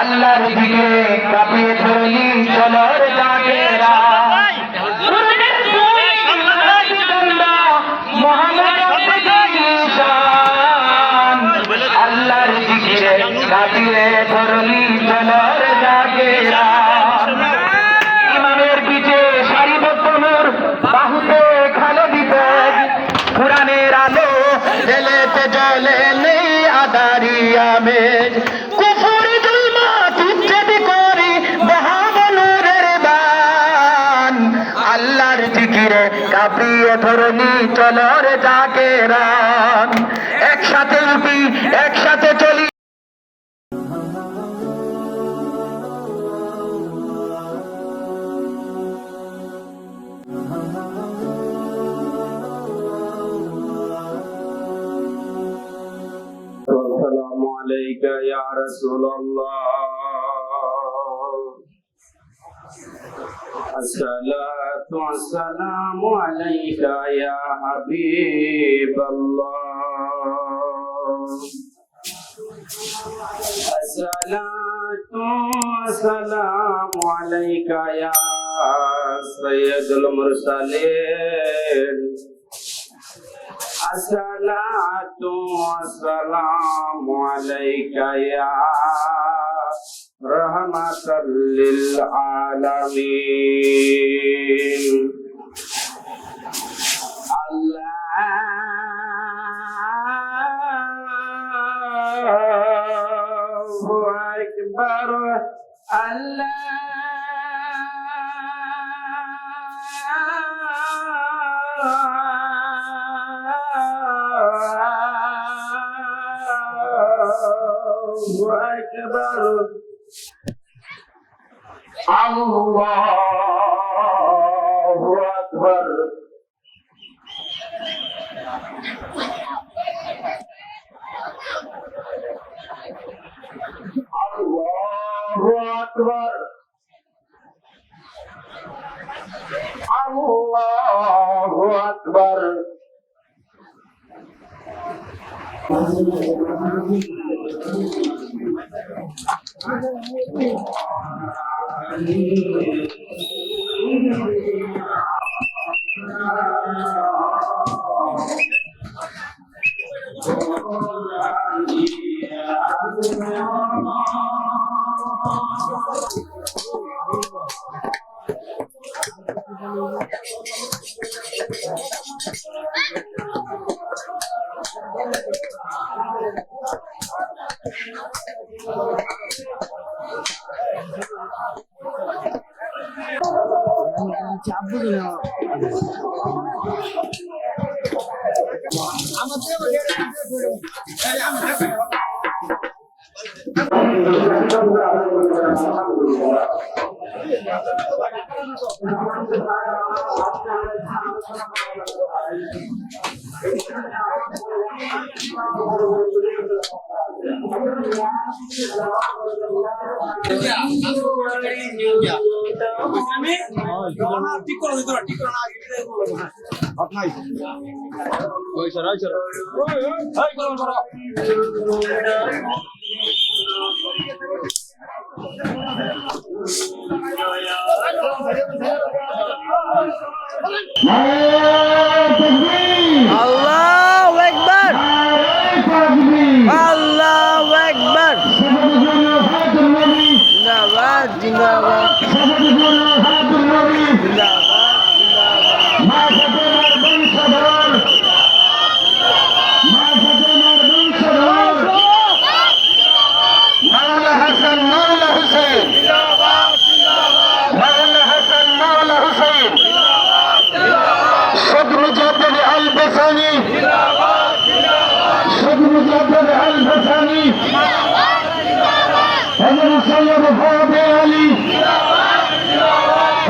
আল্লাহর দিকে কাঁপিয়ে ধরলি চলর জাগেরা আল্লাহর দিকে কাঁপিয়ে ধরলি চলর জাগেরা ইমামের পিছে সারিবদ্ধ নূর বাহুতে খালে দিতে কোরআনের আলো জ্বলেতে জ্বলে নেই আদারি আমেজ আল্লাহর জিকিরে কাঁপিয়ে ধরলি চলর জাগেরা একসাথে উঠি একসাথে চলি আসসালামু আলাইকা ইয়া রাসূলুল্লাহ الصلاة والسلام عليك يا حبيب الله الصلاة والسلام عليك يا سيد المرسلين الصلاة والسلام عليك يا رحمة للعالمين الله أكبر الله أكبر الله أكبر الله أكبر الله أكبر Allahu Akbar. Allahu Akbar. Zindabad, zindabad.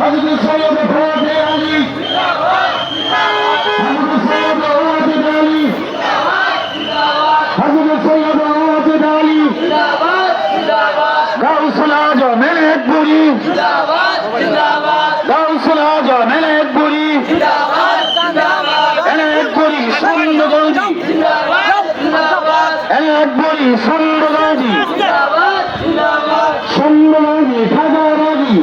حضرت سيد গাউসুল আজম এনায়েতপুরী এনায়েতপুরী সুন্দরগঞ্জি এনায়েতপুরী সুন্দরগঞ্জি সুন্দরগঞ্জি খাজাবাড়ি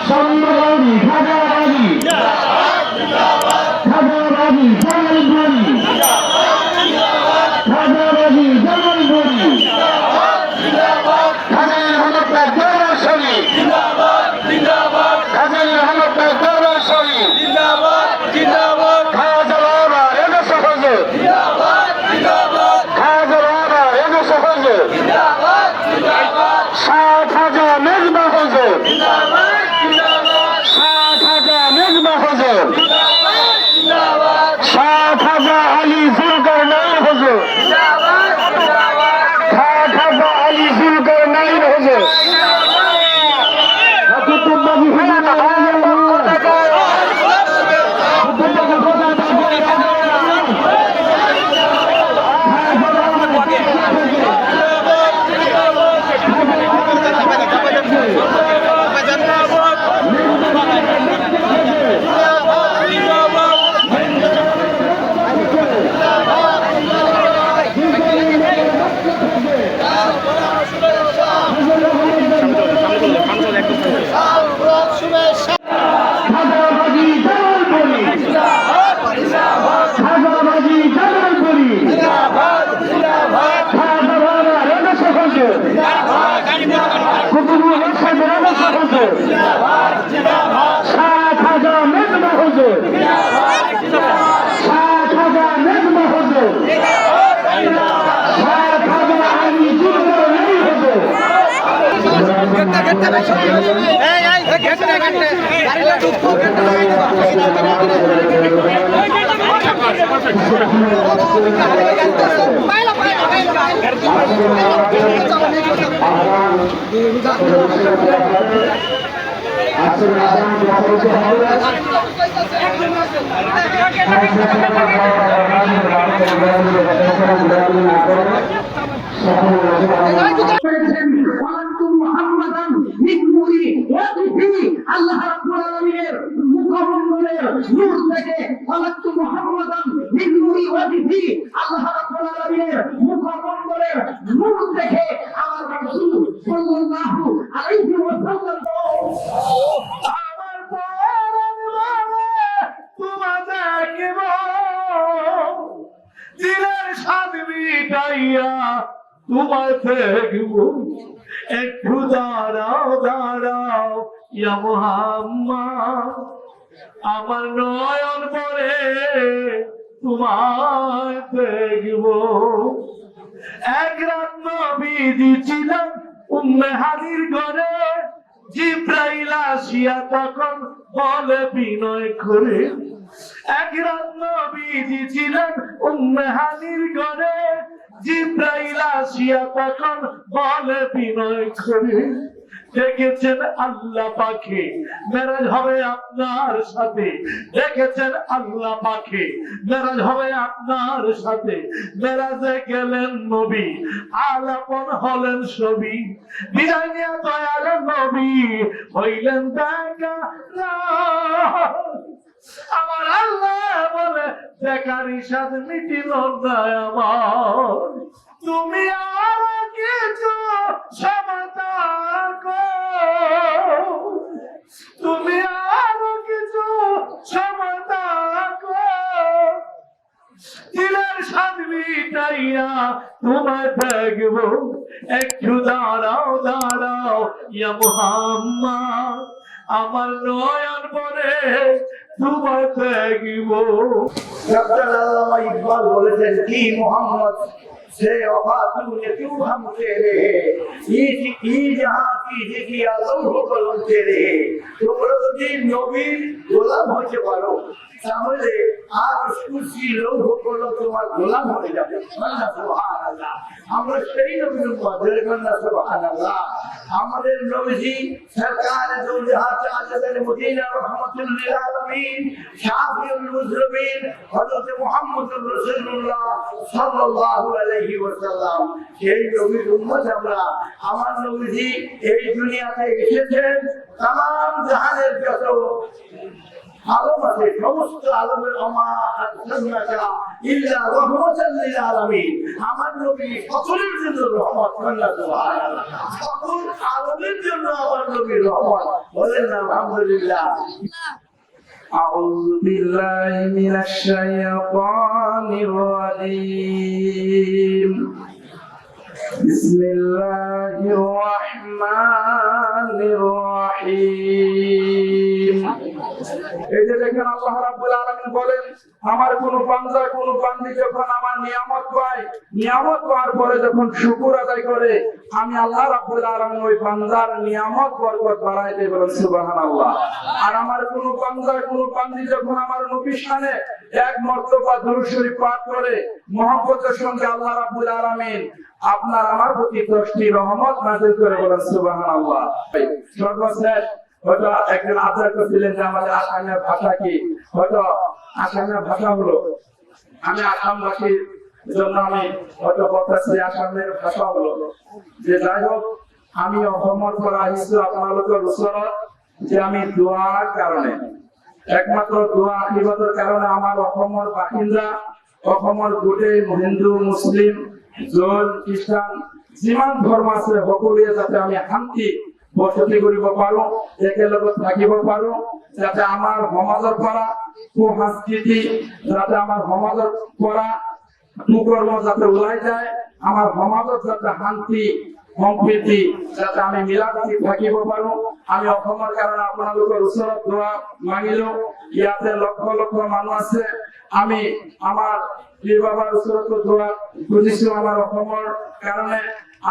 সুন্দরগঞ্জি খাজাবাড়ি খাজাবাড়ি জামালপুরি খাজাবাড়ি জামালপুরি খাজার হলকা দরবার শরীফ খাজার হলকা দরবার শরীফ খাজা বাবা এদেশে হুজুর খাজা বাবা এদেশে হুজুর শাহ খাজা মেজবা হুজুর শাহ খাজা মেজবা হুজুর শাহ খাজা আলী জুলকারনাইন হুজুর শাহ খাজা আলী জুলকারনাইন হুজুর কুতুববাগি খাজাবাড়ি জামালপুরি খাজাবাড়ি জামালপুরি খাজা বাবা এদেশে হুজুর কুতুবুল হাসান এদেশে হুজুর শাহ খাজা মেজবা হুজুর শাহ খাজা মেজবা হুজুর শাহ খাজা আলী জুলকারনাইন হুজুর আল্লাহ রাব্বুল আলামিনের মুখমণ্ডলের নূর থেকে খলাকতু মুহাম্মাদান মিন নূরি ওয়াজহি আল্লাহ রাব্বুল আলামিনের মুখমণ্ডলের নূর থেকে আমার রাসূল সাল্লাল্লাহু আলাইহি ওয়াসাল্লাম আমার তোমাদের দেখিব দিলের স্বাদ মিটাইয়া তোমায় দেখব একটু দাঁড়াও দাঁড়াও ইয়া মুহাম্মদ আমার নয়ন পরে তোমায় দেখব এক রাত নবীজি ছিলেন উম্মে হানির ঘরে জিব্রাইল আসিয়া তখন বলে বিনয় করে এক রাত নবীজি ছিলেন উম্মে হানির ঘরে জিব্রাইল আসিয়া তখন বলে বিনয় করে দেখেছেন আল্লাহ পাকে মেরাজ হবে আপনার সাথে দেখেছেন আল্লাহ পাকে মেরাজ হবে আপনার সাথে মেরাজে গেলেন নবী আলাপন হলেন ছবি বিদায় নিয়ে দয়াল নবী হইলেন দেখা আমার আল্লাহ বলে দেখার ইসাদ মিটিল না আমার তুমি আর কিছু ক্ষমতা তুমি আর কিছু ক্ষমতা দিলের স্বাদ মিটাইয়া তোমায় দেখব একটু দাঁড়াও দাঁড়াও ইয়া মুহাম্মদ আমার নয়ন পরে তোমায় দেখব डॉक्टर अल्लामा इकबाल बोले कि मोहम्मद से वफा तूने क्यों हम तेरे ये जहां की देखिए अल्लाह को तेरे तो बोलो नबी গোলাম হতে পারো তাহলে আর খুশি লোক হলো তোমার গোলাম হয়ে যাবে সুবহানাল্লাহ আমরা সেই নবীর উম্মত জয়কন্যা সুবহানাল্লাহ। আমাদের নবীজি সরকার দুজাহান আজাদের মদিনা রহমাতুল লিল আলামিন শাফিউল মুজলিমিন হযরত মুহাম্মদুর রাসূলুল্লাহ সাল্লাল্লাহু আলাইহি ওয়াসাল্লাম সেই নবীর উম্মত আমরা। আমার নবীজি এই দুনিয়াতে এসেছেন तमाम জাহানের যত আলম আছে সমস্ত আলমের ইল্লা রাহমাতাল লিল আলামিন। আমার নবী সকলের জন্য রহমত। সুবহানাল্লাহ। সকল আলমের জন্য আমার নবী রহমত। বলেন না আলহামদুলিল্লাহ। أعوذ بالله من الشيطان الرجيم بسم الله الرحمن الرحيم এই যে দেখেন আল্লাহ রাব্বুল আলামিন বলেন আমার কোন বান্দা কোন বান্দি যখন আমার নিয়ামত পায়, নিয়ামত পাওয়ার পরে যখন শুকর আদায় করে, আমি আল্লাহ রাব্বুল আলামিন ওই বান্দার নিয়ামত বরকত বাড়ায় দেই। বলেন সুবহানাল্লাহ। আর আমার কোন বান্দা কোন বান্দি যখন আমার নবীর শানে এক মর্তবা দুরূদ শরীফ পাঠ করে মহব্বতের সঙ্গে আল্লাহ রাব্বুল আলামিন আপনার আমার প্রতি 10টি রহমত নাযিল করে। বলেন সুবহানাল্লাহ। সর্বশেষ হয়তো একজন আচার করছিলেন যে আমাদের আসামের ভাষা কি, হয়তো আসামের ভাষা হলো, আমি আসামবাসীর জন্য আমি হয়তো বলতেছি আসামের ভাষা হলো যে যাই হোক আমি অসম্মত করা হয়েছিল আপনাদের রসুলত যে আমি দোয়ার কারণে, একমাত্র দোয়া আশীর্বাদের কারণে আমার অসমৰ বাসিন্দা, অসমৰ গোটেই হিন্দু মুসলিম জৈন খ্ৰীষ্টান যিমান ধৰ্ম আছে সকলোৱে যাতে আমি শান্তি বসতি কৰিব পাৰো, একেলগত থাকিব পাৰো, যাতে আমাৰ সমাজৰ পৰা কুসংস্কৃতি, যাতে আমাৰ সমাজৰ পৰা কুকৰ্ম যাতে ওলাই যায়, আমাৰ সমাজত যাতে শান্তি সম্প্ৰীতি যাতে আমি মিলাপ্ৰীতি থাকিব পাৰো। আমি অসমৰ কাৰণে আপোনালোকৰ ওচৰত দোৱা মাগিলো। ইয়াতে লক্ষ লক্ষ মানুহ আছে, আমি আমাৰ পীৰ বাবাৰ ওচৰত দোৱা খুজিছো আমাৰ অসমৰ কাৰণে,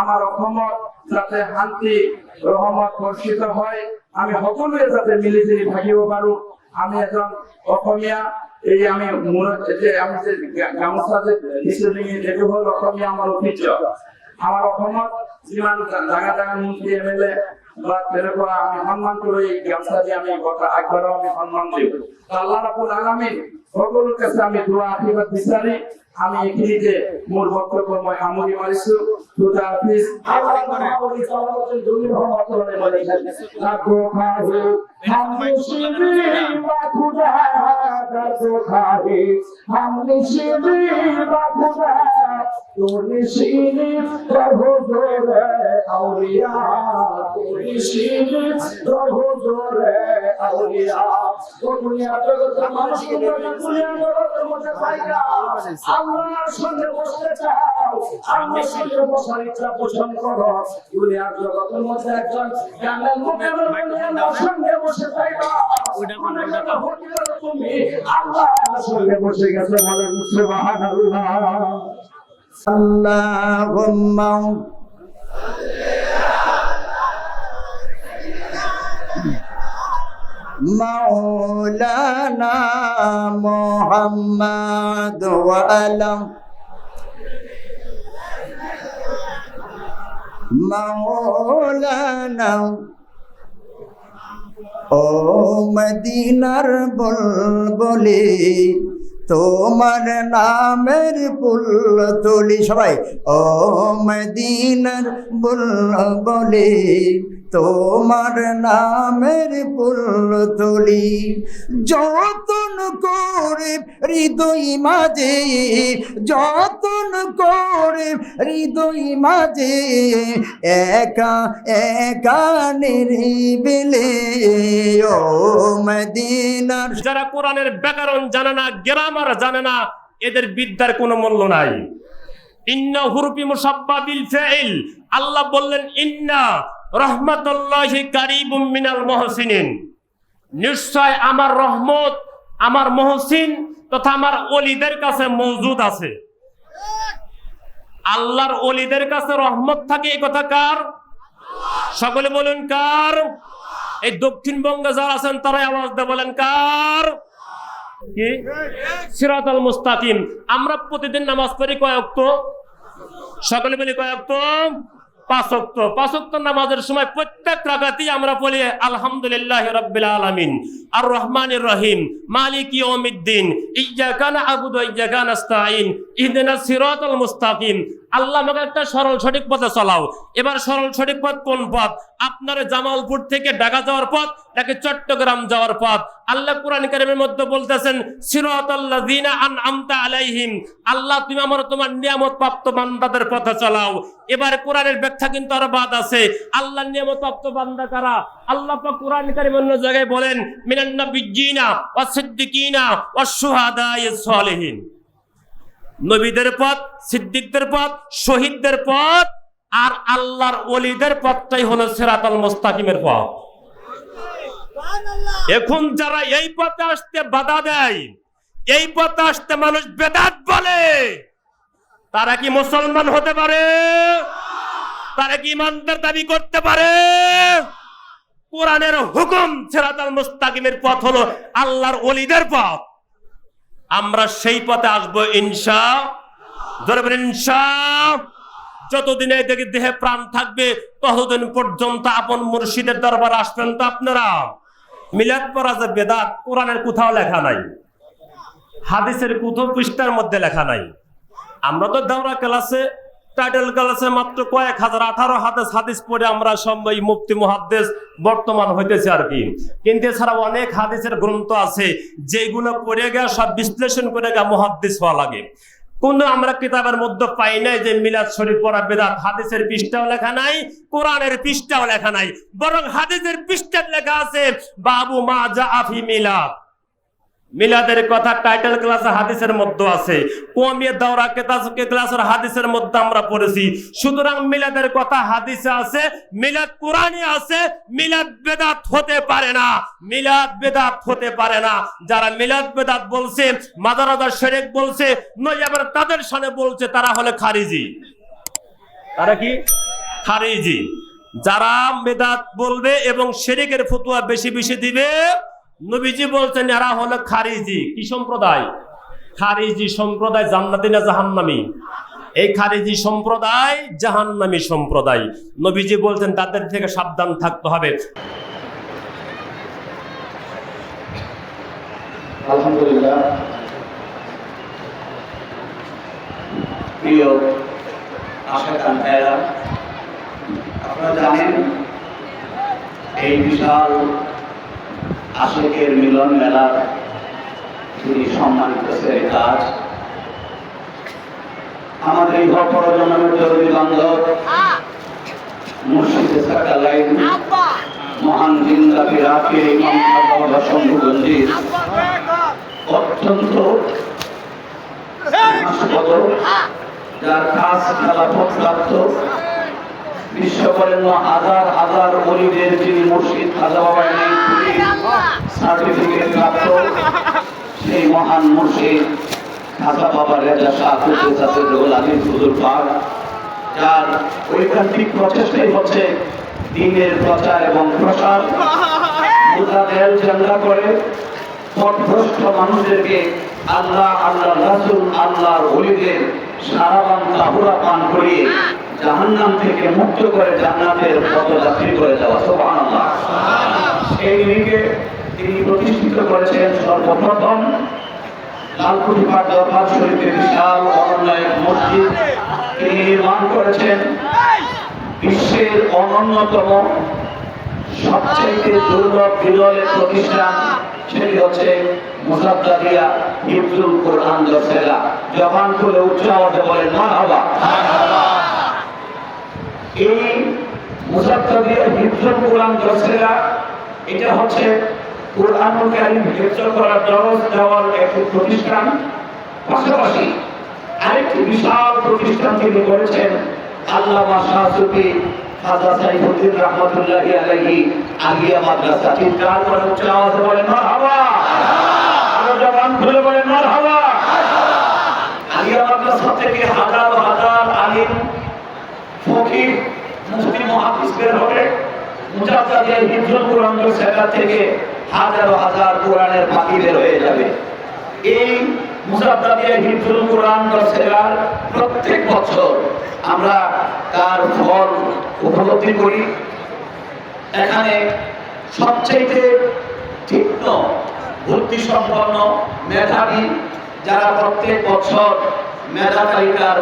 আমাৰ অসমত যাতে শান্তি ৰহমত বৰ্ষিত হয়, আমি সকলোৱে যাতে মিলি জুলি থাকিব পাৰো। আমি এজন অসমীয়া, এই আমি মূৰত যে আমি যে গামোচা যে এইটো হ'ল অসমীয়া আমাৰ ঐতিহ্য। আমাৰ অসমত যিমান ডাঙৰ ডাঙৰ মন্ত্ৰী এমএলএ বা তেনেকুৱা আমি সন্মান কৰো, এই গামোচা দি আমি আগবাঢ়াও, আমি সন্মান দিওঁ। আল্লাহ ৰাব্বুল আলামিন সকলোৰ কাছে আমি দোৱা আশীৰ্বাদ বিচাৰি আমি এইখিনিতে মোৰ বক্তব্য মই সামৰি মাৰিছো। খুদা হাফিজ। আল্লাহর সঙ্গে বসতে চাও, আল্লাহর সঙ্গে বসার ইচ্ছা পোষণ করো। দুনিয়ার জগতের মধ্যে একজন জানেন মুখের আল্লাহর সঙ্গে বসে চাইবা, তুমি আল্লাহর সঙ্গে বসে গেছে। বলেন সুবহানাল্লাহ। আল্লাহুম্মা মাওলানা মুহাম্মদ ওয়া আলা মাওলানা ও মদিনার বুলবুলি তোমার নামের ফুল তুলি। সবাই ও মদিনার বুলবুলি তোমার নামের ফুল তুলি। যতন করে হৃদয় মাঝে, যতন করে হৃদয় মাঝে, একা একা নিরিবিলে ও মদিনার। যারা কোরআনের ব্যাকরণ জানে না, গ্রামার জানে না, এদের বিদ্যার কোনো মূল্য নাই। ইন্না হুরফি মুসাব্বা বিল ফাইল। আল্লাহ বললেন ইন্না রহমাতুল্লাহি কারিবুম মিনাল মুহসিনিন। নিশ্চয় আমার রহমত আমার মুহসিন তথা আমার ওলিদের কাছে মওজুদ আছে। আল্লাহর ওলিদের কাছে রহমত থাকে, এই কথা কার? সকলে বলুন কার? এই দক্ষিণবঙ্গে যারা আছেন তারাই আওয়াজ দিয়ে বলেন কার? কি? সিরাতাল মুস্তাকিম। আমরা প্রতিদিন নামাজ পড়ি কয় ওয়াক্ত? সকলে বলি কয় ওয়াক্ত? 5 ওয়াক্ত। 5 ওয়াক্ত নামাজের সময় প্রত্যেক রাকাতেই আমরা বলি আলহামদুলিল্লাহি রাব্বিল আলামিন, আর রহমানির রহিম, মালিকি ইয়াউমিদ্দিন, ইয়্যাকা না'বুদু ওয়া ইয়্যাকা নাস্তাঈন, ইহদিনাস সিরাতাল মুস্তাকিম। আল্লাহ আমাকে একটা সরল সঠিক পথে চালাও। এবার সরল সঠিক পথ কোন পথ? আপনার জামালপুর থেকে ঢাকা যাওয়ার পথ নাকি চট্টগ্রাম যাওয়ার পথ? আল্লাহ কোরআন কারীমের মধ্যে বলতেছেন সিরাতাল্লাযিনা আন'আমতা আলাইহিম, আল্লাহ তুমি তোমার নিয়ামত প্রাপ্ত বান্দাদের পথে চালাও। এবার কোরআনের ব্যাখ্যা কিন্তু আরো বাদ আছে। আল্লাহর নিয়ামত প্রাপ্ত বান্দা কারা? আল্লাহ পাক কোরআন কারীমের অন্য জায়গায় বলেন মিনান নাবিয়্যিনা ওয়াস সিদ্দিকিনা ওয়াস শুহাদায়ে সালিহিন। নবীদের পথ, সিদ্দিকদের পথ, শহীদদের পথ আর আল্লাহর ওলিদের পথটাই হলো সিরাতাল মুস্তাকিমের পথ। এখন যারা এই পথে আসতে বাধা দেয়, এই পথে আসতে মানুষ বেদাত বলে, তারা কি মুসলমান হতে পারে? তারা কি ইমানদার দাবি করতে পারে? কোরআনের হুকুম সিরাতাল মুস্তাকিমের পথ হলো আল্লাহর ওলিদের পথ। আমরা সেই পথে আসবো ইনশাআল্লাহ। যতদিন এই দেহে প্রাণ থাকবে ততদিন পর্যন্ত আপন মুর্শিদের দরবার আসবেন তো আপনারা। মিলাদ পড়া যে বেদাত, কোরআনের কোথাও লেখা নাই, হাদিসের কোথাও পৃষ্ঠার মধ্যে লেখা নাই। আমরা তো দাওরা ক্লাসে, টাইটেল ক্লাসে মাত্র কয়েক হাজার 18 হাদিস পড়ে আমরা সবাই মুফতি মুহাদ্দিস বর্তমান হইতেছে আর কি। কিন্তু এছাড়া অনেক হাদিসের গ্রন্থ আছে যেগুলো পড়ে গিয়ে সব বিশ্লেষণ করে গিয়ে মুহাদ্দিস হওয়া লাগে। কিন্তু আমরা কিতাবের মধ্যে পাই নাই যে মিলাদ শরীফ পড়া বেদাত। হাদিসের পৃষ্ঠাও লেখা নাই, কোরআনের পৃষ্ঠাও লেখা নাই, বরং হাদিসের পৃষ্ঠায় লেখা আছে বাবু মা জাআ ফি মিলাদ। মিলাদের কথা টাইটেল ক্লাসে হাদিসের মধ্যে আছে, কওমিয়ত দাওরা ক্লাসের হাদিসের মধ্যে আমরা পড়েছি। সুতরাং মিলাদের কথা হাদিসে আছে, মিলাদ কোরআনে আছে। মিলাদ বেদাত হতে পারে না, মিলাদ বেদাত হতে পারে না। যারা মিলাদ বেদাত বলছে, মাদারাদার শিরক বলছে, নয় আবার তাদের সামনে বলছে তারা হলো খারিজি। তারা কি? খারিজি। যারা বেদাত বলবে এবং শিরকের ফতোয়া বেশি বেশি দিবে, নবীজি বলছেন এরা হলো খারিজি। কি সম্প্রদায়? খারিজি সম্প্রদায় জান্নাতি না জাহান্নামী? এই খারিজি সম্প্রদায় জাহান্নামী সম্প্রদায়। নবীজি বলছেন তাদের থেকে সাবধান থাকতে হবে। আলহামদুলিল্লাহ, প্রিয় আশাকান ভাইয়েরা, আপনারা জানেন এই বিশাল আশিকের মিলন মেলার যিনি সম্মানিত সেরেতাজ, আমাদের এই প্রজন্মের জরুরি বান্ধব মুর্শিদে সাকালাইন মহান জিন্দাবি রাফি ইমাম আবু শম্ভুগঞ্জির অত্যন্ত হাসপাত, যার কাজ খেলাফত প্রাপ্ত বিশ্ববরেণ্য হাজার হাজার ওলিদের যিনি মুর্শিদ খাজা বাবা সার্টিফিকেট প্রাপ্ত সেই মহান মুর্শিদ খাজা বাবা রেজা শাহ কুদ্দুসুল আযীজ হুজুর পাক, যার ঐকান্তিক প্রচেষ্টাই হচ্ছে দ্বীনের প্রচার এবং প্রসার। মুজাহিদ জানা করে পথভ্রষ্ট মানুষদেরকে আল্লাহ, আল্লাহর রাসূল, আল্লাহর ওলিদের সারাবান তাহুরা পান করিয়ে জাহান্নাম থেকে মুক্ত করে জান্নাতের পথযাত্রী করে দেওয়া। সুবহানাল্লাহ। এই দিকে তিনি প্রতিষ্ঠিত করেছেন সর্বপ্রথম লালকুঠিপাড় দরবার শরীফে বিশাল অরণ্যের মসজিদ তিনি নির্মাণ করেছেন। বিশ্বের অন্যতম সবচেয়ে দুর্লভ বিরলের প্রতিষ্ঠান, সেটি হচ্ছে মুসাদ্দাদিয়া হিফজুল কোরআন দরসেলা। জবান খুলে উচ্চ আওয়াজে বলেন মারহাবা। এই মুসাদ্দাদিয়া হিফজুল কোরআন দরসেলা, এটা হচ্ছে কোরআনুল কারীম হিফজ করার দরস দেওয়ার একটি প্রতিষ্ঠান। পাশাপাশি আরেকটি বিশাল প্রতিষ্ঠান তিনি করেছেন আল্লামা শাহ সুফি খাজা সাইফুদ্দিন রাহমাতুল্লাহি আলাইহি আলিয়া মাদ্রাসা। চিৎকার করে উচ্চ আওয়াজে বলেন মারহাবা। আরো জবান খুলে বলেন মারহাবা। আলিয়া মাদ্রাসা থেকে হাজার হাজার আলিম, ফকিহ, মুফতি, মুহাদ্দিস বের হবে। মুজাদ্দিদ হিফজুল কোরআন দরসেলা থেকে হাজার হাজার কোরআনের ফাঁকি বের হয়ে যাবে। এই মুসাদ্দাদিয়া হিফজুল কোরআন দরসেগার প্রত্যেক বছর আমরা তার ফল উপলব্ধি করি। এখানে সবচেয়ে তীক্ষ্ণ বুদ্ধিসম্পন্ন মেধাবী যারা প্রত্যেক বছর মেধা তালিকার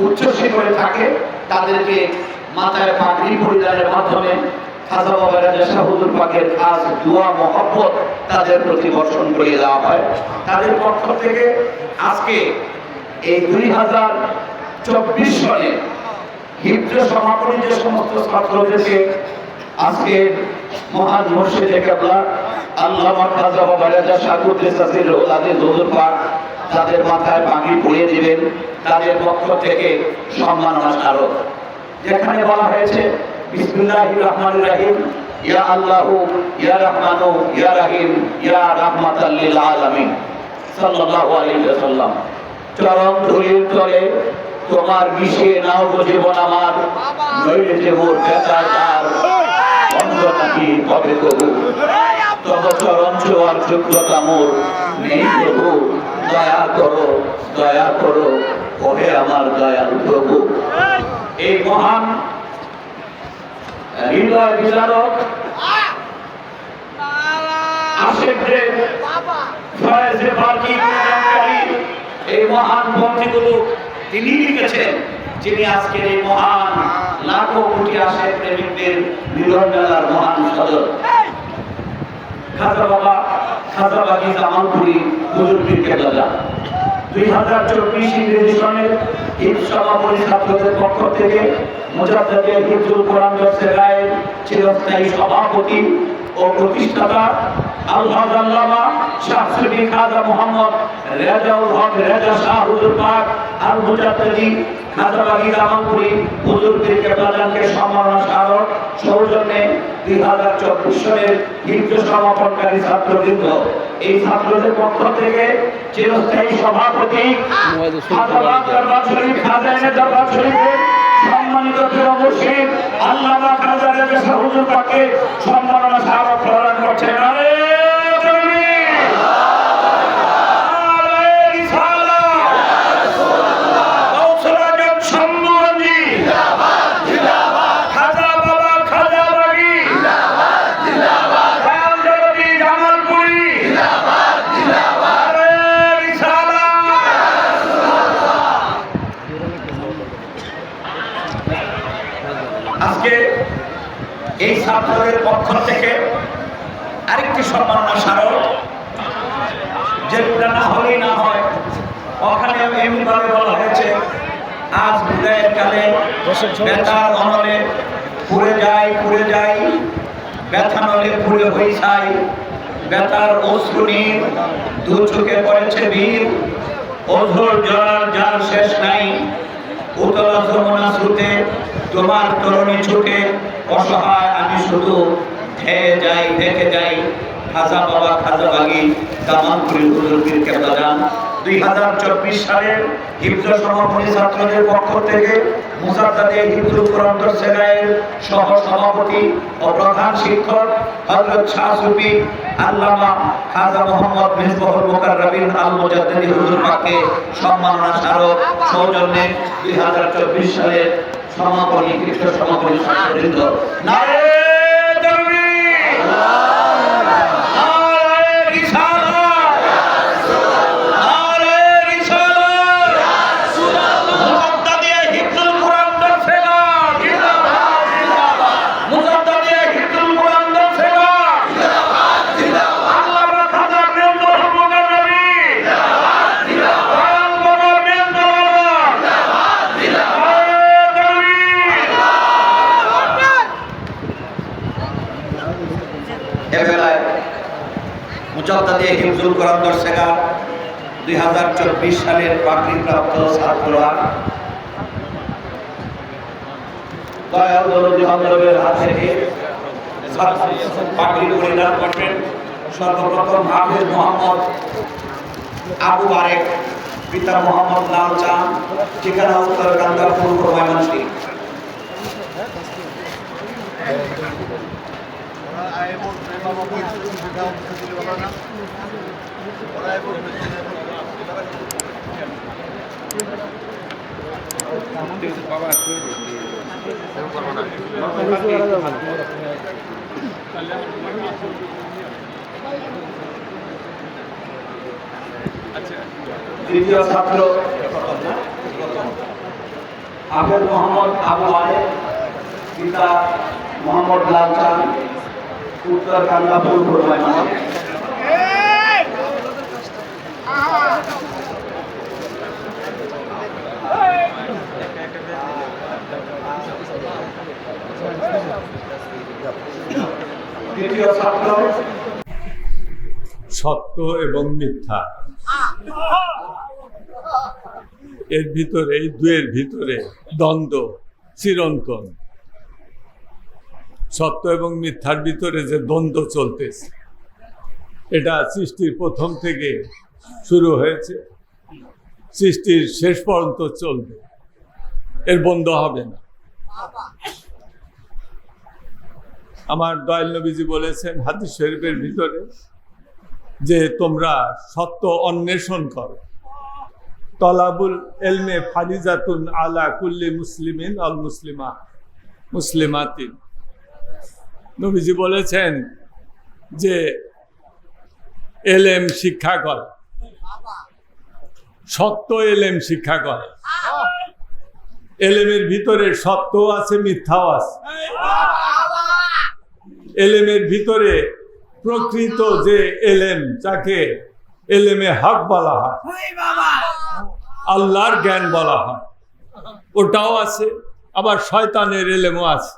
উচ্চ শিখরে থাকে তাদেরকে মাথায় পাগড়ি পরিধানের মাধ্যমে খাজা বাবা রাজা শাহ হুজুর পাকের খাস দোয়া মহব্বত তাদের প্রতি বর্ষণ করে দেওয়া হয়। তাদের পক্ষ থেকে আজকে এই 2024 সনে হিফজ সমাপনী যে সমস্ত ছাত্রদেরকে আজকে মহান মুর্শিদে কেবলা আল্লামা খাজা বাবা রাজা শাহ হুজুর পাক তাদের মাথায় পাগড়ি পরিয়ে দিবেন, তাদের পক্ষ থেকে সম্মাননা স্মারক, যেখানে বলা হয়েছে বিসমিল্লাহির রহমানির রহিম, ইয়া আল্লাহু ইয়া রহমানু ইয়া রহিম ইয়া রাহমাতাল লিল আলামিন সাল্লাল্লাহু আলাইহি ওয়াসাল্লাম। চরম ধুলির তলে তোমার মিশিয়ে নাও গো জীবন আমার, নইলে যে মোর বেতার তার বন্ধ নাকি হবে তবু, তব চরম ছোঁয়ার যোগ্যতা মোর নেই প্রভু, দয়া করো ওহে আমার দয়াল প্রভু। এই মহান হৃদয় বিচারক আশেকদের ফয়েজে বাকি প্রদানকারী এই মহান পঙ্ক্তিগুলো তিনি লিখেছেন, যিনি আজকের এই মহান লাখো কোটি আশেক প্রেমিকদের মিলন মেলার মহান সদর খাজা বাবা খাজা বাগি জামালপুরি হুজুর পীর কেবলা। 2024 ইংরেজি সনের হিফজ সমাপনী ছাত্রদের পক্ষ থেকে মুজাদ্দিদুল হিফজুল কোরআন দরসেগায়ের চিরস্থায়ী সভাপতি ও প্রতিষ্ঠাতা আলহাজ আল্লামা শাহ সুফি খাজা মোহাম্মদ রেজাউল হক রেজা শাহ হুজুর পাক আল মুজাদ্দিদি খাজা বাগি জামালপুরি হুজুর পীর কেবলাকে সম্মাননা স্মারক সৌজন্যে 2024 সনের হিফজ সমাপনকারী ছাত্রবৃন্দ, এই ছাত্রদের পক্ষ থেকে চিরস্থায়ী সভাপতি খাজাবাদ দরবার শরীফ খাজাইনে দরবার শরীফের সম্মানিত মুর্শিদ আল্লামা খাজা রেজা শাহ হুজুর পাকে সম্মাননা স্মারক প্রদান করছেন। আজকে এই ছাত্রদের পক্ষ থেকে আরেকটি সম্মাননা স্মারক, যেটা না হলেই না হয়, ওখানে এমনিভাবে বলা হয়েছে আজ বিদায়ের কালে ব্যথার অনলে পুড়ে যাই ব্যথা নলে পুড়ে হয়ে যাই, ব্যথার অশ্রুনি দু চোখে পড়েছে বীর, অঝোর জল যার শেষ নাই, উতলা যমুনা স্রোতে তোমার তরুণী ছুটে, অসহায় আমি শুধু ধেয়ে যাই দেখে যাই, খাজা বাবা খাজা বাগি জামালপুরি হুজুর পীর কেবলা। 2024 সালের হিফজ সমাপনী ছাত্রদের পক্ষ থেকে মুসাদ্দাদিয়া হিফজুল কোরআন দরসেগায়ের সহ সভাপতি ও প্রধান শিক্ষক হযরত শাহ সুফি আল্লামা খাজা মোহাম্মদ মিসবাহুল মুকাররবিন আল মুজাদ্দিদি হুজুর পাকে সম্মাননা স্মারক সৌজন্যে 2024 সালের সমাপনী হিফজ সমাপনী ছাত্রবৃন্দ। নারে তাকবীর, নারে রিসালাত, নারে রিসালাত, মুজাদ্দিদিয়া হিফজুল কোরআন দরসেগার জিন্দাবাদ, মুজাদ্দিদিয়া হিফজুল কোরআন দরসেগার জিন্দাবাদ, আল্লামা খাজা মিসবাহুল মুকাররবিন জিন্দাবাদ, আল্লামা মিসবাহুল জিন্দাবাদ। এবেলায় মুজাদ্দিদিয়া হিফজুল কোরআন দরসেগার 2024 সালের পাগড়িপ্রাপ্ত ছাত্ররা দয়াল দরদি বান্ধবের হাত থেকে পাগড়ি পরিধান করবেন। সর্বপ্রথম হাফেজ মোহাম্মদ আবু বারেক, পিতা মোহাম্মদ লাল চাঁদ, ঠিকানা উত্তর কান্দা পূর্ব ময়মনসিংহ। Ahí দ্বিতীয় ছাত্র আবুল মোহাম্মদ আবু আলেম, পিতা মোহাম্মদ লাল চাঁদ, উত্তর কান্দাপুর ভোরমাইয়া। তৃতীয় ছাত্র সত্য এবং মিথ্যা, এর ভিতরে, এই দুয়ের ভিতরে দ্বন্দ্ব চিরন্তন। সত্য এবং মিথ্যার ভিতরে যে দ্বন্দ্ব চলতেছে, এটা সৃষ্টির প্রথম থেকে শুরু হয়েছে, সৃষ্টির শেষ পর্যন্ত চলবে, এর বন্ধ হবে না। আমার দয়াল নবীজি বলেছেন হাদিস শরীফের ভিতরে যে তোমরা সত্য অন্বেষণ করো। তলাবুল এলমে ফারিজাতুন আলা কুল্লি মুসলিমিন আল মুসলিমা মুসলিমাতিন। নবীজি বলেছেন যে এলেম শিক্ষা কর, সত্য এলেম শিক্ষা কর। এলেমের ভিতরে সত্য আছে, মিথ্যাও আছে। এলেমের ভিতরে প্রকৃত যে এলেম, যাকে এলেমে হক বলা হয়, আল্লাহর জ্ঞান বলা হয়, ওটাও আছে। আবার শয়তানের এলেমও আছে।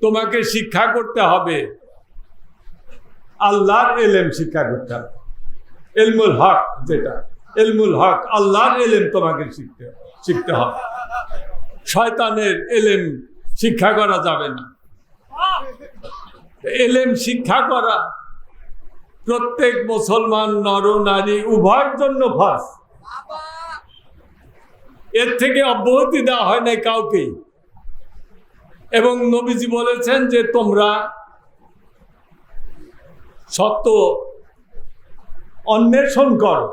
তোমাকে শিক্ষা করতে হবে, আল্লাহর এলেম শিক্ষা করতে হবে। এলমুল হক, যেটা এলমুল হক, আল্লাহর এলেম তোমাকে শিখতে হবে। শয়তানের এলেম শিক্ষা করা যাবে না। এলেম শিক্ষা করা প্রত্যেক মুসলমান নর নারী উভয়ের জন্য ফরজ। এর থেকে অব্যাহতি দেওয়া হয় না কাউকে। এবং নবীজি বলেছেন যে তোমরা সত্য অন্বেষণ করো,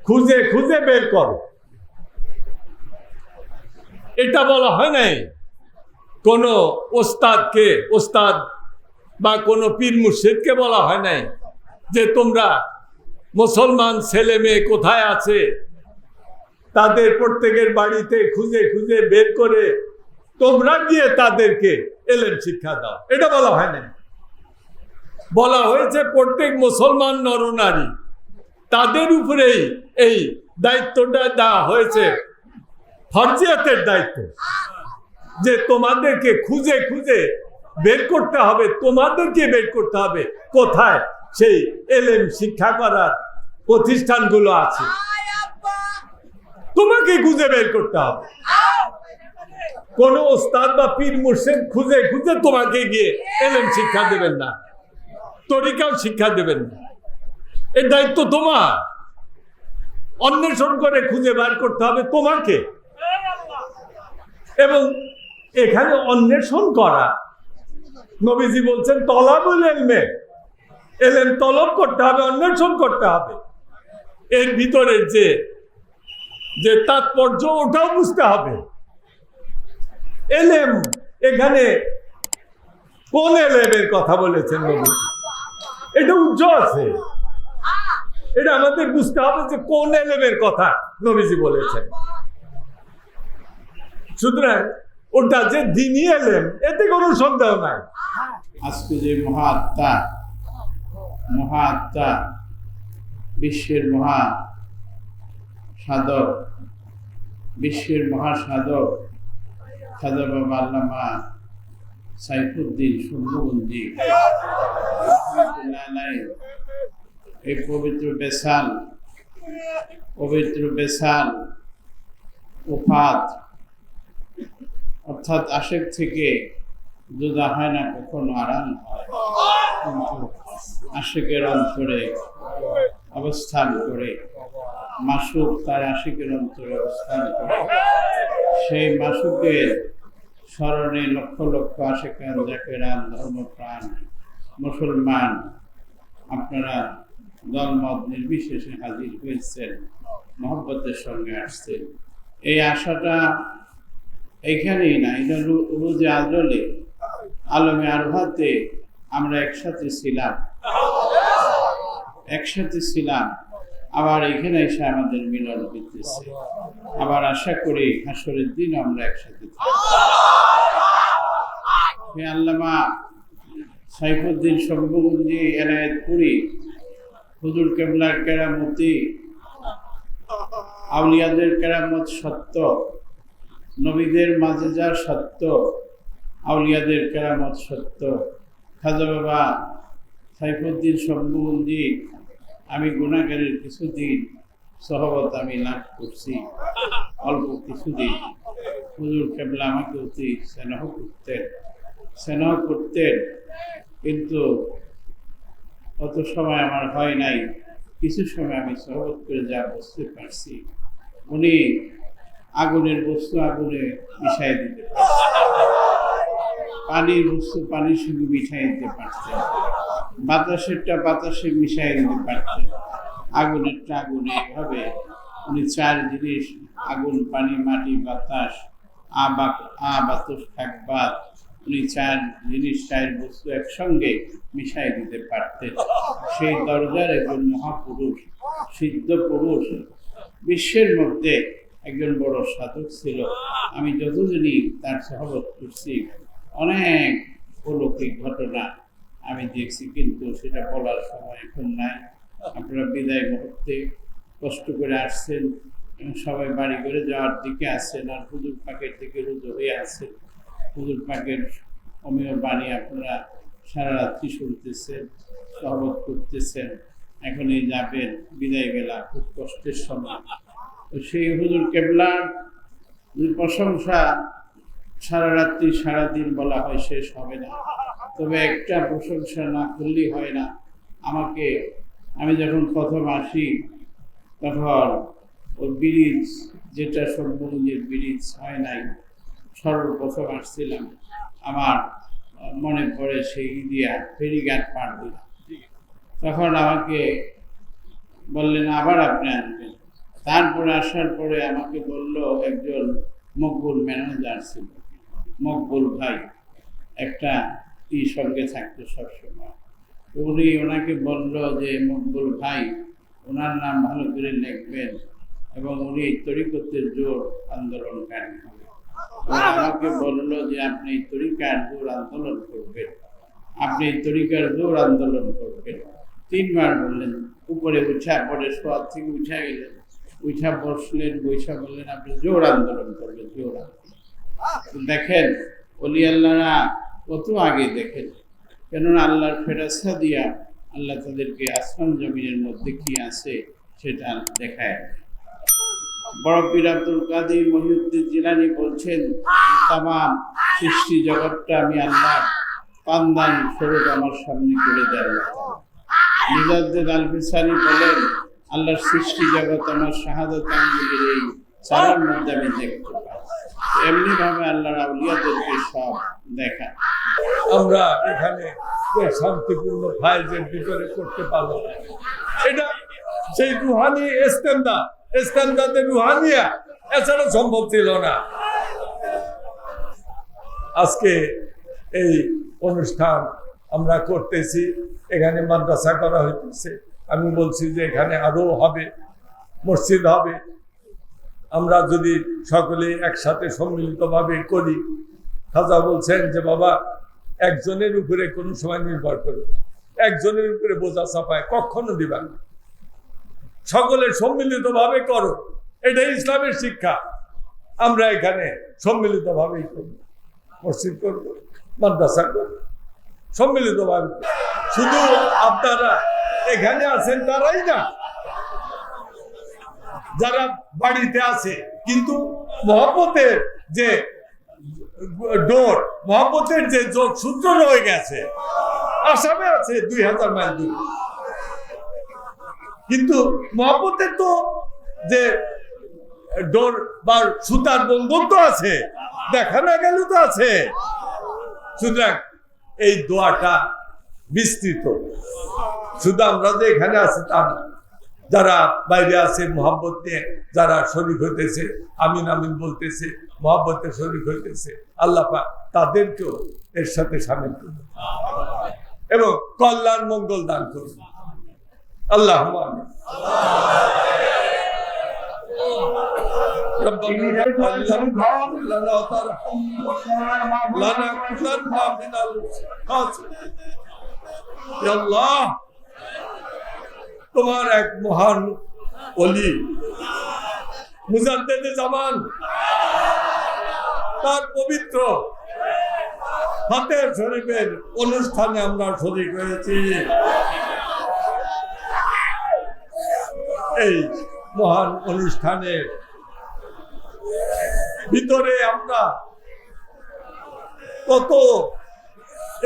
খুঁজে খুঁজে বের করো। এটা বলা হয় নাই কোনো ওস্তাদকে, ওস্তাদ বা কোনো পীর মুর্শিদকে বলা হয় নাই যে তোমরা মুসলমান ছেলে মেয়ে কোথায় আছে তাদের প্রত্যেকের বাড়িতে খুঁজে খুঁজে বের করে তোমরা গিয়ে তাদেরকে এলেম শিক্ষা দাও। এটা বলা হয় নাই। বলা হয়েছে প্রত্যেক মুসলমান নরনারী, তাদের উপরেই এই দায়িত্বটা দেওয়া হয়েছে, ফরজিয়াতের দায়িত্ব, যে তোমাদেরকে খুঁজে খুঁজে বের করতে হবে, তোমাদেরকে বের করতে হবে কোথায় সেই এলেম শিক্ষা করার প্রতিষ্ঠানগুলো আছে। তোমাকে খুঁজে বের করতে হবে। কোন ওস্তাদ বা পীর মুর্শিদ খুঁজে খুঁজে তোমাকে গিয়ে এলেম শিক্ষা দেবেন না, তরিকাও শিক্ষা দেবেন না। এর দায়িত্ব তোমার। অন্বেষণ করে খুঁজে বের করতে হবে তোমাকে। এবং এখানে অন্বেষণ করা, নবীজি বলছেন তলাবুল এলমে, এলেম তলব করতে হবে, অন্বেষণ করতে হবে। এর ভিতরের যে তাৎপর্য, ওটাও বুঝতে হবে। এলেম, এখানে কোন এলেমের কথা বলেছেন নবীজি? এটা উজ্জ্বল আছে, এটা আমাদের বুঝতে হবে যে কোন এলেমের কথা নবীজি বলেছেন। সুতরাং ওটা যে দ্বীনি এলেম, এতে কোনো সন্দেহ নাই। আজকে যে মহাত্মা বিশ্বের সাধক, বিশ্বের মহাসাধক খাজা বাবা আল্লামা সাইফুদ্দিন সুন্দরবন্দি এই পবিত্র বেসাল উফাত, অর্থাৎ আশেক থেকে জুদা হয় না, কখনো আরাম হয়, কিন্তু আশেকের অন্তরে অবস্থান করে, মাসুক তার আশেকের অন্তরে অবস্থান করে, সেই মাসুকের স্মরণে লক্ষ লক্ষ আশেকান, জাকেরান, ধর্মপ্রাণ মুসলমান আপনারা দলমত নির্বিশেষে হাজির হয়েছেন, মহব্বতের সঙ্গে আসছেন। এই আশাটা এইখানেই না, এটা রোজে আজলে আলমে আরহাতে আমরা একসাথে ছিলাম, আবার এখানে এসে আমাদের মিলন হইতেছে। আবার আশা করি হাসরের দিন আমরা একসাথে থাকব। আল্লামা সাইফুদ্দিন শম্ভুগঞ্জি এনায়েতপুরি হুজুর কেবলার কেরামতি, আউলিয়াদের কেরামত সত্য, নবীদের মাঝে যা সত্য, আউলিয়াদের কেরামত সত্য। খাজা বাবা সাইফুদ্দিন শম্ভুগঞ্জি, আমি গুনাহগারের কিছুদিন সহবত আমি লাভ করছি, অল্প কিছুদিন। হুজুর কেবলা আমাকে অতি স্নেহ করতেন, কিন্তু অত সময় আমার হয় নাই। কিছু সময় আমি সহবত করে যা বুঝতে পারছি, উনি আগুনের বস্তু আগুনে মিশাই দিতে পারতেন, পানির বস্তু পানির সঙ্গে মিশাই দিতে পারতেন, বাতাসেরটা বাতাসে মিশাই দিতে পারতেন, আগুনেরটা আগুনে। এভাবে উনি চার জিনিস, আগুন, পানি, মাটি, বাতাস, বাতাস থাকবার, উনি চার জিনিস, চার বস্তু একসঙ্গে মিশাই দিতে পারতেন। সেই দরজার একজন মহাপুরুষ, সিদ্ধ পুরুষ, বিশ্বের মধ্যে একজন বড় সাধক ছিল। আমি যতদিনই তার সহবত করছি, অনেক অলৌকিক ঘটনা আমি দেখছি, কিন্তু সেটা বলার সময় এখন নাই। আপনারা বিদায় মুহূর্তে কষ্ট করে আসছেন এবং সবাই বাড়ি করে যাওয়ার দিকে আসছেন, আর হুজুর পাকের থেকে রুজু হয়ে আসছেন। হুজুর পাকের অমীয় বাণী আপনারা সারা রাত্রি শুনতেছেন, সহবত করতেছেন, এখনই যাবেন, বিদায় বেলা, খুব কষ্টের সময়। তো সেই হুজুর কেবলার প্রশংসা সারা রাত্রি সারাদিন বলা হয়, শেষ হবে না। তবে একটা প্রশংসা না করলেই হয় না। আমি যখন প্রথম আসি, তখন ওই ব্রিজ, যেটা শম্ভুগঞ্জের ব্রিজ হয় নাই, সর্বপ্রথম আসছিলাম, আমার মনে পড়ে সেই ইন্ডিয়া ফেরিঘাট পার দিলাম। তখন আমাকে বললেন আবার আপনি আসবেন। তারপরে আসার পরে আমাকে বলল, একজন মকবুল ম্যানেজার ছিল, মকবুল ভাই, একটা সঙ্গে থাকতো সবসময়। উনি ওনাকে বলল যে মকবুল ভাই, ওনার নাম ভালো করে লিখবেন এবং উনি তরিকতের জোর আন্দোলনকারী হবে। আমাকে বলল যে আপনি তরিকার জোর আন্দোলন করবেন, আপনি তরিকার জোর আন্দোলন করবেন। 3 বার বললেন। উপরে উঠা, পরে শোয়ার থেকে উঠা গেলেন, উঠা বসলেন, বৈশা বললেন আপনি জোর আন্দোলন করবেন, জোর আন্দোলন। দেখেন ওলি আল্লাহরা কত আগে দেখেন, কেননা আল্লাহর ফেরেশতা দিয়া আল্লাহ তাদেরকে আসমান জমিনের মধ্যে কি আছে সেটা দেখায়। বড় পীর আব্দুল কাদের মহিউদ্দিন জিলানী বলছেন, তামাম সৃষ্টি জগৎটা আমি আল্লাহ পান্দান স্বরূপ আমার সামনে করে দেন। মুজাদ্দিদ আল-ফিসানি বলেন, আল্লাহর সৃষ্টি জগৎ আমার শাহাদাত আঙ্গুলের এই চারার মধ্যে আমি দেখতে পাই। এমনি ভাবে আল্লাহর আউলিয়াদেরকে সব দেখা। আমরা এখানে শান্তিপূর্ণ ফাইজের ভিতরে করতে পারবো না। এটা সেই রুহানি ইস্তেমদাদের রুহানিয়া, এছাড়া সম্ভব ছিল না। আজকে এই অনুষ্ঠান আমরা করতেছি, এখানে মাদ্রাসা করা হইতেছে। আমি বলছি যে এখানে আরো হবে, মসজিদ হবে। আমরা যদি সকলে একসাথে সম্মিলিতভাবে করি। খাজা বলছেন যে বাবা, একজনের উপরে কোনো সময় নির্ভর করবে, একজনের উপরে বোঝা চাপায় কখনো দিবা না, সকলে সম্মিলিতভাবে করো, এটাই ইসলামের শিক্ষা। আমরা এখানে সম্মিলিতভাবেই করব, মসজিদ করব, মাদ্রাসা করব, সম্মিলিতভাবে। শুধু আপনারা এখানে আছেন তারাই না, যারা বাড়িতে আছে, কিন্তু মহব্বতের যে ডোর, মহব্বতের যে সূত্র রয়ে গেছে, আসামে আছে 2000 মাইল দূরে, কিন্তু মহব্বতের তো যে ডোর বা সুতার বন্ধন তো আছে, দেখা না গেল তো আছে। সুতরাং এই দোয়াটা বিস্তৃত, শুধু আমরা যে এখানে আছি তা না, যারা বাইরে আছে মোহাব্বত নিয়ে যারা শরীক হইতেছে, আমিন আমিন বলতেছে, মোহাব্বতে শরীক হইতেছে, আল্লাহ পাক তাদেরকেও এর সাথে সামিল করুন এবং কল্যাণ মঙ্গল দান করুন। আল্লাহ তোমার এক মহান ওলি মুজাদ্দেদে জামান, তার পবিত্র ফাতেহ শরীফের অনুষ্ঠানে আমরা শরীক হয়েছি। এই মহান অনুষ্ঠানের ভিতরে আমরা কত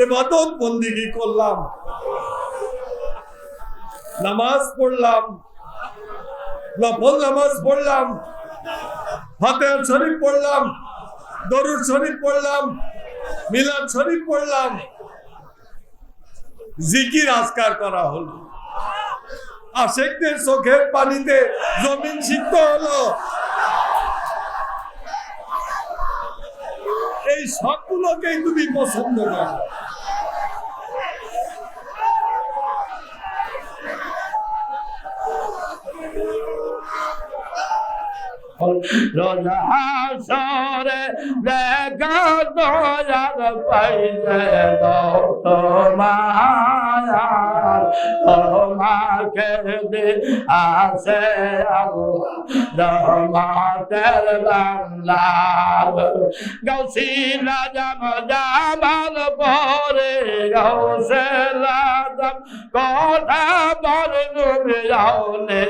ইবাদত বন্দেগী করলাম, নামাজ পড়লাম, নফল নামাজ পড়লাম, ফাতিহা শরীফ পড়লাম, দরুদ শরীফ পড়লাম, মিলাদ শরীফ পড়লাম, জিকির আজকার করা হলো, আশিকদের চোখের পানিতে জমিন সিক্ত হলো। এই সবগুলোকেই তুমি পছন্দ করো। রোজা হাসরে দেখা দয়ার পাইলে তোমার, তোমাকে দে আসে রহমতের বাংলা। গৌসিলা জাম জামাল পরে গৌসিলা জাম কথা বল তুমি আউলে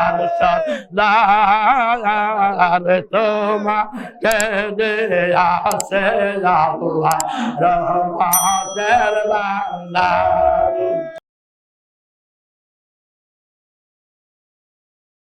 আর সদা তোমাকে দে আসে আল্লাহ রহমতের বাংলা।